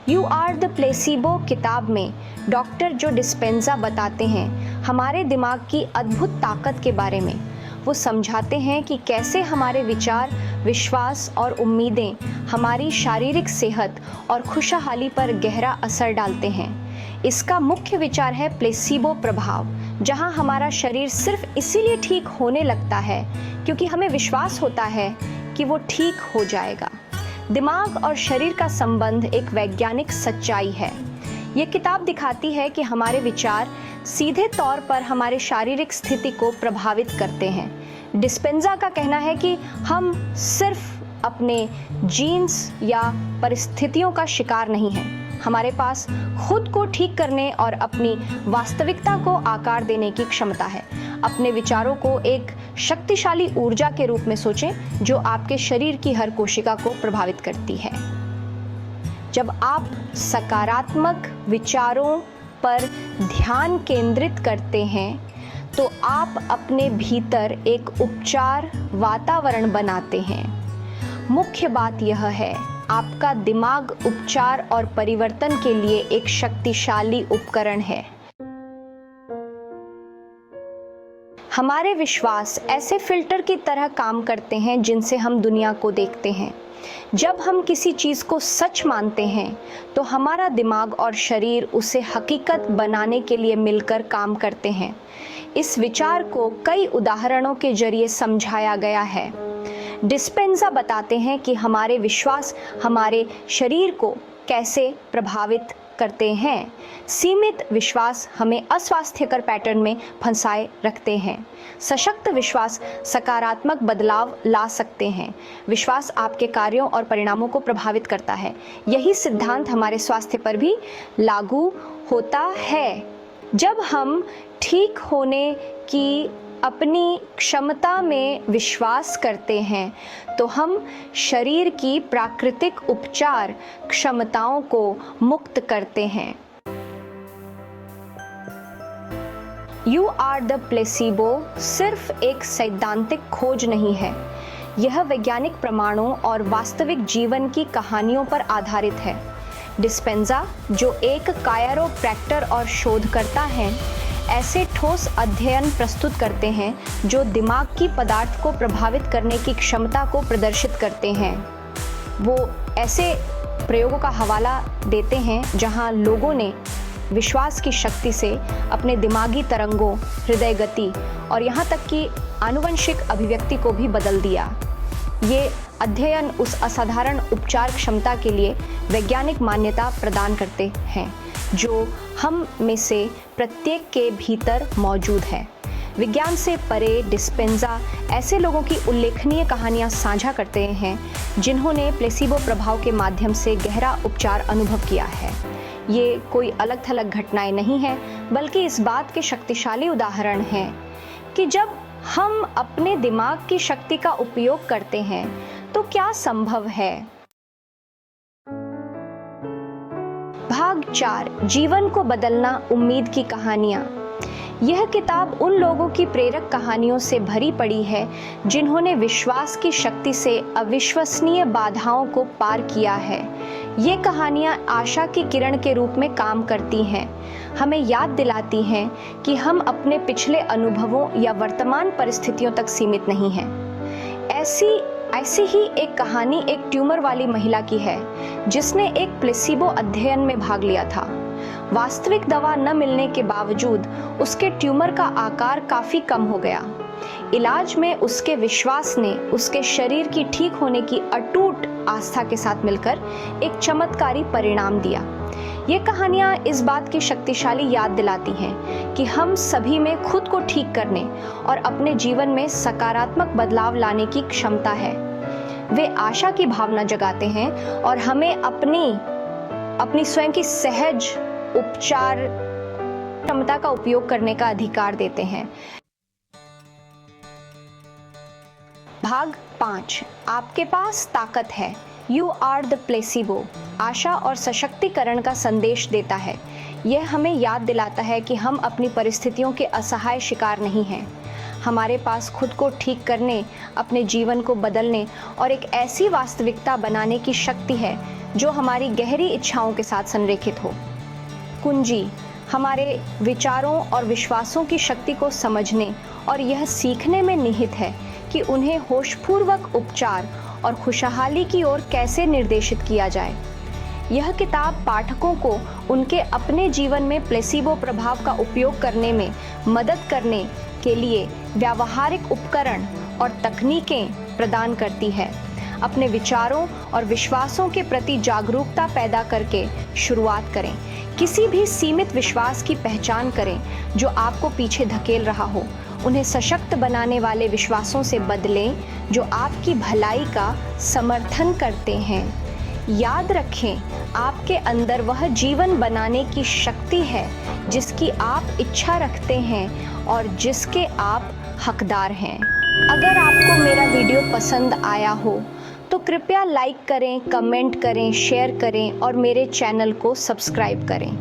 You are the placebo किताब में doctor जो डिस्पेंजा बताते हैं हमारे दिमाग की अद्भुत ताकत के बारे में। वो समझाते हैं कि कैसे हमारे विचार, विश्वास और उम्मीदें हमारी शारीरिक सेहत और खुशहाली पर गहरा असर डालते हैं। इसका मुख्य विचार है प्लेसिबो प्रभाव, जहां हमारा शरीर सिर्फ इसीलिए ठीक होने लगता है क्योंकि हमें विश्वास होता है कि वो ठीक हो जाएगा। दिमाग और शरीर का संबंध एक वैज्ञानिक सच्चाई है। ये किताब दिखाती है कि हमारे विचार सीधे तौर पर हमारे शारीरिक स्थिति को प्रभावित करते हैं। डिस्पेंजा का कहना है कि हम सिर्फ अपने जीन्स या परिस्थितियों का शिकार नहीं हैं। हमारे पास खुद को ठीक करने और अपनी वास्तविकता को आकार देने की क्षमता है। अपने विचारों को एक शक्तिशाली ऊर्जा के रूप में सोचें जो आपके शरीर की हर कोशिका को प्रभावित करती है। जब आप सकारात्मक विचारों पर ध्यान केंद्रित करते हैं तो आप अपने भीतर एक उपचार वातावरण बनाते हैं। मुख्य बात यह है, आपका दिमाग उपचार और परिवर्तन के लिए एक शक्तिशाली उपकरण है। हमारे विश्वास ऐसे फिल्टर की तरह काम करते हैं जिनसे हम दुनिया को देखते हैं। जब हम किसी चीज़ को सच मानते हैं तो हमारा दिमाग और शरीर उसे हकीकत बनाने के लिए मिलकर काम करते हैं। इस विचार को कई उदाहरणों के जरिए समझाया गया है। डिस्पेंजा बताते हैं कि हमारे विश्वास हमारे शरीर को कैसे प्रभावित करते हैं। सीमित विश्वास हमें अस्वास्थ्यकर पैटर्न में फंसाए रखते हैं। सशक्त विश्वास सकारात्मक बदलाव ला सकते हैं। विश्वास आपके कार्यों और परिणामों को प्रभावित करता है। यही सिद्धांत हमारे स्वास्थ्य पर भी लागू होता है। जब हम ठीक होने की अपनी क्षमता में विश्वास करते हैं तो हम शरीर की प्राकृतिक उपचार क्षमताओं को मुक्त करते हैं। यू आर द प्लेसिबो सिर्फ एक सैद्धांतिक खोज नहीं है, यह वैज्ञानिक प्रमाणों और वास्तविक जीवन की कहानियों पर आधारित है। डिस्पेंजा, जो एक कायरोप्रैक्टर और शोधकर्ता हैं, ऐसे ठोस अध्ययन प्रस्तुत करते हैं जो दिमाग की पदार्थ को प्रभावित करने की क्षमता को प्रदर्शित करते हैं। वो ऐसे प्रयोगों का हवाला देते हैं जहां लोगों ने विश्वास की शक्ति से अपने दिमागी तरंगों, हृदय गति और यहाँ तक कि आनुवंशिक अभिव्यक्ति को भी बदल दिया। ये अध्ययन उस असाधारण उपचार क्षमता के लिए वैज्ञानिक मान्यता प्रदान करते हैं जो हम में से प्रत्येक के भीतर मौजूद है। विज्ञान से परे डिस्पेंजा ऐसे लोगों की उल्लेखनीय कहानियां साझा करते हैं जिन्होंने प्लेसिबो प्रभाव के माध्यम से गहरा उपचार अनुभव किया है। ये कोई अलग थलग घटनाएं नहीं हैं, बल्कि इस बात के शक्तिशाली उदाहरण हैं कि जब हम अपने दिमाग की शक्ति का उपयोग करते हैं तो क्या संभव है। भाग 4, जीवन को बदलना, उम्मीद की कहानियाँ। यह किताब उन लोगों की प्रेरक कहानियों से भरी पड़ी है जिन्होंने विश्वास की शक्ति से अविश्वसनीय बाधाओं को पार किया है। ये कहानियाँ आशा की किरण के रूप में काम करती हैं, हमें याद दिलाती हैं कि हम अपने पिछले अनुभवों या वर्तमान परिस्थितियों तक सीमित नहीं हैं। ऐसी ही एक कहानी एक ट्यूमर वाली महिला की है जिसने एक प्लेसिबो अध्ययन में भाग लिया था। वास्तविक दवा न मिलने के बावजूद उसके ट्यूमर का आकार काफी कम हो गया। इलाज में उसके विश्वास ने उसके शरीर की ठीक होने की अटूट आस्था के साथ मिलकर एक चमत्कारी परिणाम दिया। ये कहानियाँ इस बात की शक्तिशाली याद दिलाती हैं कि हम सभी में खुद को ठीक करने और अपने जीवन में सकारात्मक बदलाव लाने की क्षमता है। वे आशा की भावना जगाते हैं और हमें अपनी स्वयं की सहज उपचार क्षमता का उपयोग करने का अधिकार देते हैं। भाग 5, आपके पास ताकत है। यू आर द प्लेसिबो आशा और सशक्तिकरण का संदेश देता है। यह हमें याद दिलाता है कि हम अपनी परिस्थितियों के असहाय शिकार नहीं हैं। हमारे पास खुद को ठीक करने, अपने जीवन को बदलने और एक ऐसी वास्तविकता बनाने की शक्ति है जो हमारी गहरी इच्छाओं के साथ संरेखित हो। कुंजी हमारे विचारों और विश्वासों की शक्ति को समझने और यह सीखने में निहित है कि उन्हें होशपूर्वक उपचार और खुशहाली की ओर कैसे निर्देशित किया जाए। यह किताब पाठकों को उनके अपने जीवन में प्लेसिबो प्रभाव का उपयोग करने में मदद करने के लिए व्यावहारिक उपकरण और तकनीकें प्रदान करती है। अपने विचारों और विश्वासों के प्रति जागरूकता पैदा करके शुरुआत करें। किसी भी सीमित विश्वास की पहचान करें जो आपको पीछे धकेल रहा हो। उन्हें सशक्त बनाने वाले विश्वासों से बदलें जो आपकी भलाई का समर्थन करते हैं। याद रखें, आपके अंदर वह जीवन बनाने की शक्ति है जिसकी आप इच्छा रखते हैं और जिसके आप हकदार हैं। अगर आपको मेरा वीडियो पसंद आया हो तो कृपया लाइक करें, कमेंट करें, शेयर करें और मेरे चैनल को सब्सक्राइब करें।